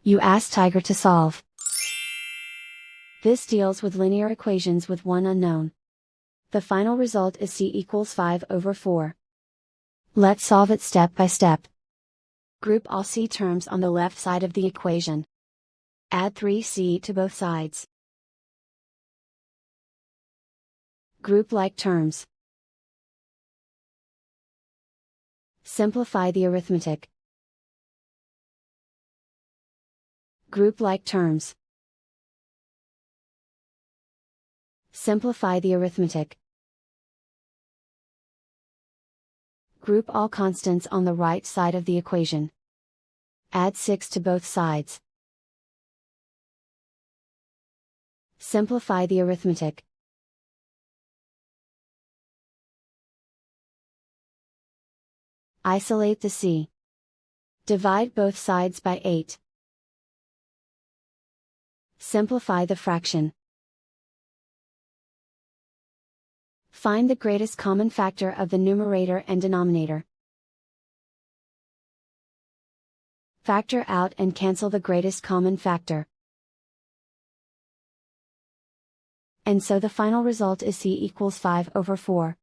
You ask Tiger to solve. This deals with linear equations with one unknown. The final result is c equals 5/4. Let's solve it step by step. Group all c terms on the left side of the equation. Add 3c to both sides. Group like terms. Simplify the arithmetic. Group like terms. Simplify the arithmetic. Group all constants on the right side of the equation. Add 6 to both sides. Simplify the arithmetic. Isolate the c. Divide both sides by 8. Simplify the fraction. Find the greatest common factor of the numerator and denominator. Factor out and cancel the greatest common factor. And so the final result is c equals 5/4.